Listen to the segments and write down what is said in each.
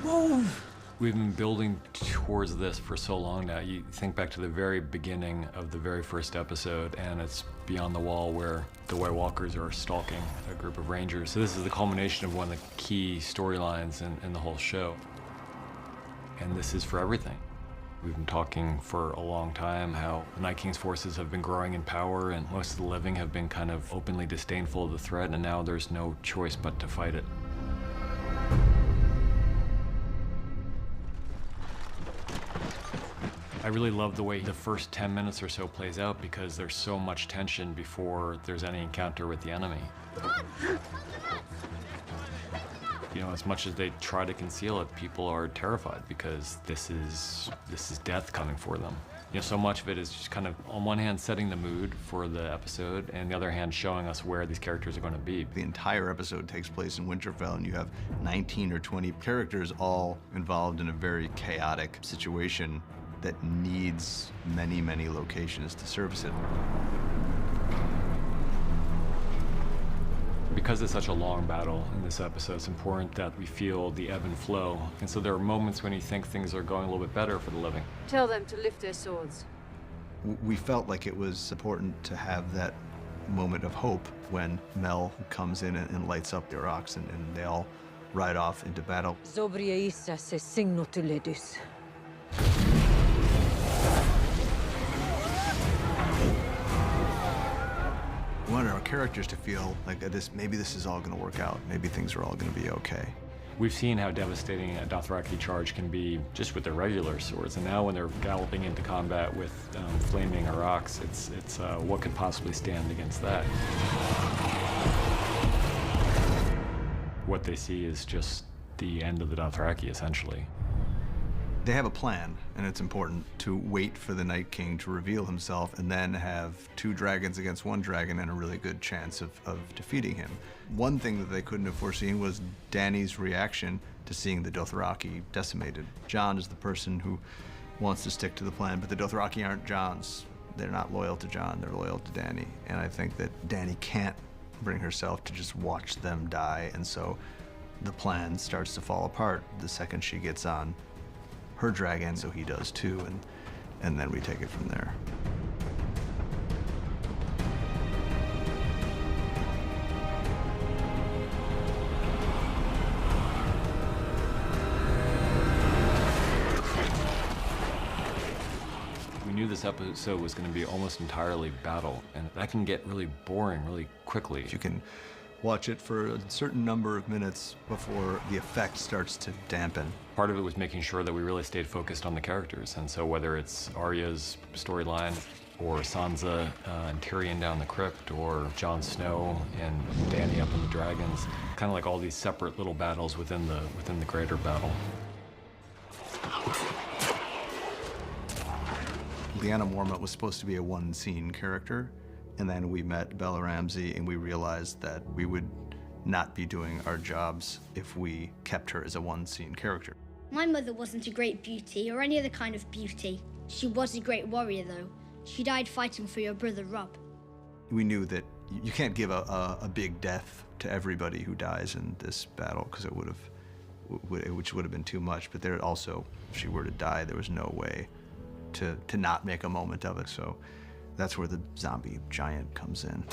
Move! We've been building towards this for so long now. You think back to the very beginning of the very first episode, and it's beyond the wall where the White Walkers are stalking a group of rangers. So this is the culmination of one of the key storylines in the whole show. And this is for everything. We've been talking for a long time how the Night King's forces have been growing in power, and most of the living have been kind of openly disdainful of the threat, and now there's no choice but to fight it. I really love the way the first 10 minutes or so plays out because there's so much tension before there's any encounter with the enemy. You know, as much as they try to conceal it, people are terrified because this is death coming for them. You know, so much of it is just kind of, on one hand, setting the mood for the episode, and the other hand, showing us where these characters are going to be. The entire episode takes place in Winterfell, and you have 19 or 20 characters all involved in a very chaotic situation that needs many, many locations to service it. Because it's such a long battle in this episode, it's important that we feel the ebb and flow. And so there are moments when you think things are going a little bit better for the living. Tell them to lift their swords. We felt like it was important to have that moment of hope when Mel comes in and lights up the rocks, and they all ride off into battle. Zobria Issa se signo to ledus. We wanted our characters to feel like maybe this is all going to work out. Maybe things are all going to be okay. We've seen how devastating a Dothraki charge can be just with their regular swords, and now when they're galloping into combat with flaming rocks, it's what could possibly stand against that? What they see is just the end of the Dothraki, essentially. They have a plan, and it's important to wait for the Night King to reveal himself and then have two dragons against one dragon and a really good chance of defeating him. One thing that they couldn't have foreseen was Dany's reaction to seeing the Dothraki decimated. Jon is the person who wants to stick to the plan, but the Dothraki aren't Jon's. They're not loyal to Jon, they're loyal to Dany. And I think that Dany can't bring herself to just watch them die, and so the plan starts to fall apart the second she gets on her dragon, so he does too, and then we take it from there. We knew this episode was going to be almost entirely battle, and that can get really boring really quickly. You can watch it for a certain number of minutes before the effect starts to dampen. Part of it was making sure that we really stayed focused on the characters, and so whether it's Arya's storyline, or Sansa and Tyrion down the crypt, or Jon Snow and Dany up in the dragons, kind of like all these separate little battles within the greater battle. Lyanna Mormont was supposed to be a one-scene character, and then we met Bella Ramsey, and we realized that we would not be doing our jobs if we kept her as a one-scene character. My mother wasn't a great beauty or any other kind of beauty. She was a great warrior, though. She died fighting for your brother, Rob. We knew that you can't give a big death to everybody who dies in this battle, because which would have been too much. But there also, if she were to die, there was no way to not make a moment of it. So that's where the zombie giant comes in.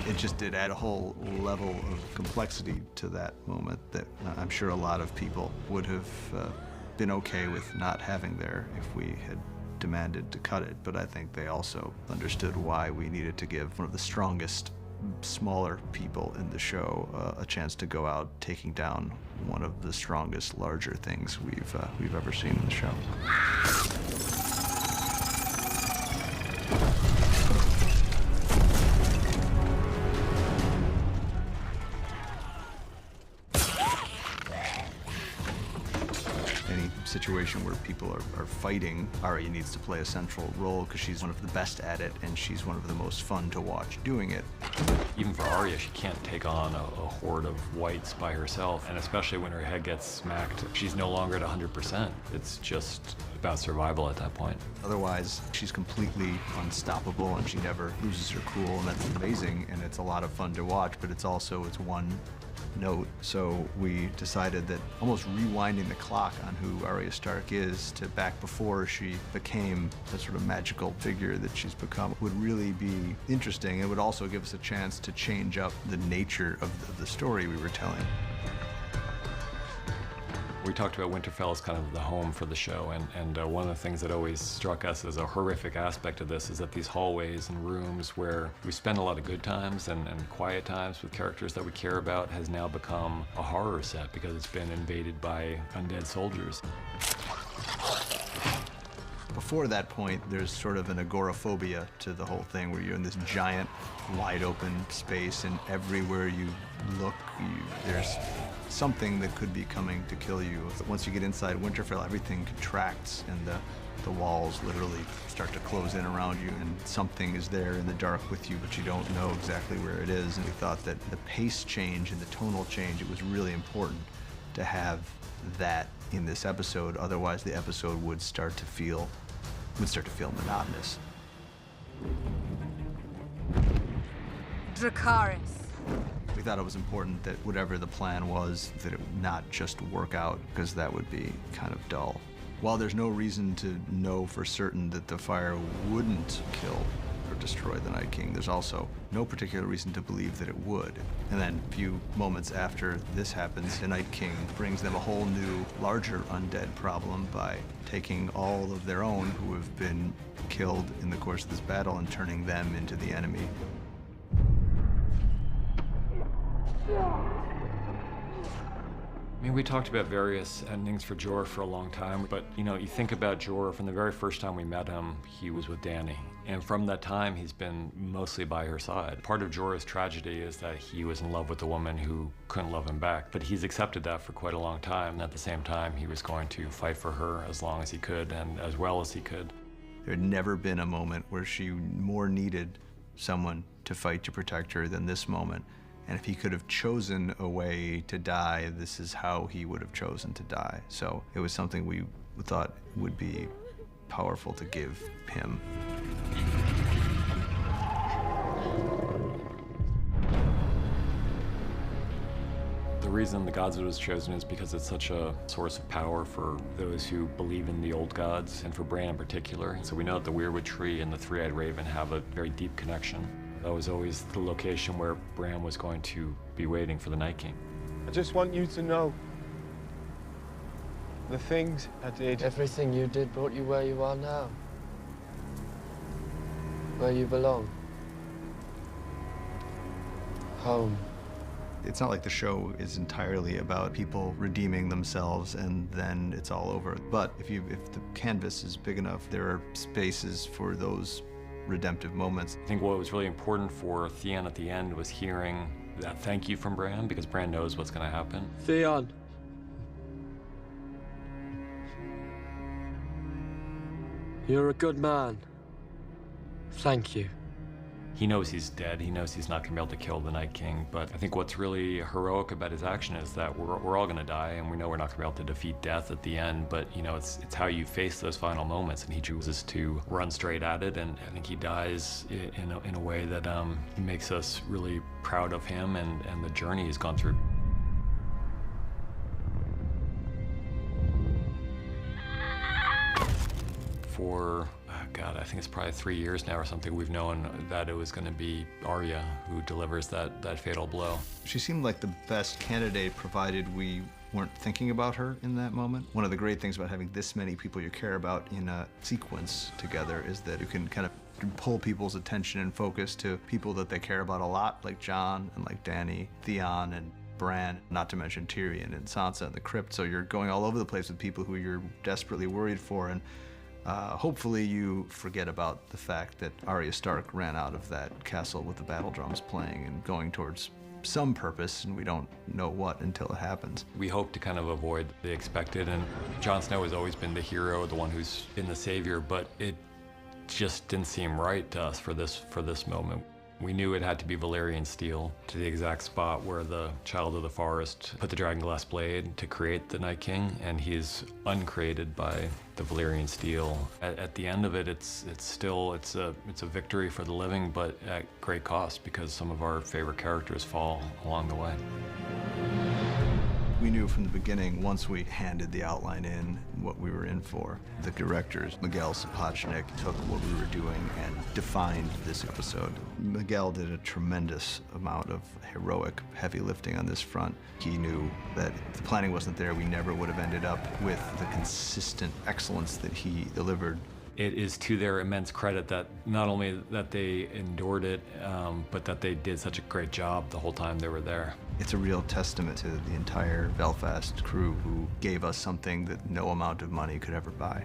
It just did add a whole level of complexity to that moment that I'm sure a lot of people would have been okay with not having there if we had demanded to cut it. But I think they also understood why we needed to give one of the strongest, smaller people in the show a chance to go out taking down one of the strongest, larger things we've ever seen in the show. situation where people are fighting, Arya needs to play a central role because she's one of the best at it, and she's one of the most fun to watch doing it. Even for Arya, she can't take on a horde of whites by herself, and especially when her head gets smacked, she's no longer at 100%. It's just about survival at that point. Otherwise, she's completely unstoppable, and she never loses her cool, and that's amazing, and it's a lot of fun to watch, but it's one note. So we decided that almost rewinding the clock on who Arya Stark is to back before she became the sort of magical figure that she's become would really be interesting. It would also give us a chance to change up the nature of the story we were telling. We talked about Winterfell as kind of the home for the show, and one of the things that always struck us as a horrific aspect of this is that these hallways and rooms where we spend a lot of good times and quiet times with characters that we care about has now become a horror set because it's been invaded by undead soldiers. Before that point, there's sort of an agoraphobia to the whole thing where you're in this giant, wide open space, and everywhere you look, there's something that could be coming to kill you. But once you get inside Winterfell, everything contracts, and the walls literally start to close in around you, and something is there in the dark with you, but you don't know exactly where it is. And we thought that the pace change and the tonal change, it was really important to have that in this episode. Otherwise, the episode would start to feel monotonous. Dracarys. We thought it was important that whatever the plan was, that it would not just work out, because that would be kind of dull. While there's no reason to know for certain that the fire wouldn't kill or destroy the Night King, there's also no particular reason to believe that it would. And then a few moments after this happens, the Night King brings them a whole new, larger undead problem by taking all of their own who have been killed in the course of this battle and turning them into the enemy. I mean, we talked about various endings for Jorah for a long time, but you know, you think about Jorah, from the very first time we met him, he was with Dany. And from that time, he's been mostly by her side. Part of Jorah's tragedy is that he was in love with a woman who couldn't love him back, but he's accepted that for quite a long time. And at the same time, he was going to fight for her as long as he could and as well as he could. There had never been a moment where she more needed someone to fight to protect her than this moment. And if he could have chosen a way to die, this is how he would have chosen to die. So it was something we thought would be powerful to give him. The reason the Godswood was chosen is because it's such a source of power for those who believe in the old gods, and for Bran in particular. And so we know that the Weirwood Tree and the Three-Eyed Raven have a very deep connection. That was always the location where Bran was going to be waiting for the Night King. I just want you to know the things I did. Everything you did brought you where you are now. Where you belong. Home. It's not like the show is entirely about people redeeming themselves and then it's all over. But if the canvas is big enough, there are spaces for those redemptive moments. I think what was really important for Theon at the end was hearing that thank you from Bran, because Bran knows what's going to happen. Theon. You're a good man. Thank you. He knows he's dead. He knows he's not going to be able to kill the Night King. But I think what's really heroic about his action is that we're all going to die, and we know we're not going to be able to defeat death at the end. But you know, it's how you face those final moments, and he chooses to run straight at it. And I think he dies in a way that makes us really proud of him and the journey he's gone through. For God, I think it's probably 3 years now or something, we've known that it was going to be Arya who delivers that fatal blow. She seemed like the best candidate, provided we weren't thinking about her in that moment. One of the great things about having this many people you care about in a sequence together is that you can kind of pull people's attention and focus to people that they care about a lot, like Jon and like Dany, Theon and Bran, not to mention Tyrion and Sansa and the Crypt. So you're going all over the place with people who you're desperately worried for, and hopefully you forget about the fact that Arya Stark ran out of that castle with the battle drums playing and going towards some purpose, and we don't know what until it happens. We hope to kind of avoid the expected, and Jon Snow has always been the hero, the one who's been the savior, but it just didn't seem right to us for this moment. We knew it had to be Valyrian steel to the exact spot where the Child of the Forest put the Dragonglass blade to create the Night King, and he's uncreated by the Valyrian steel. At the end of it, it's a victory for the living, but at great cost because some of our favorite characters fall along the way. We knew from the beginning, once we handed the outline in, what we were in for. The directors, Miguel Sapochnik, took what we were doing and defined this episode. Miguel did a tremendous amount of heroic heavy lifting on this front. He knew that if the planning wasn't there, we never would have ended up with the consistent excellence that he delivered. It is to their immense credit that not only that they endured it, but that they did such a great job the whole time they were there. It's a real testament to the entire Belfast crew who gave us something that no amount of money could ever buy.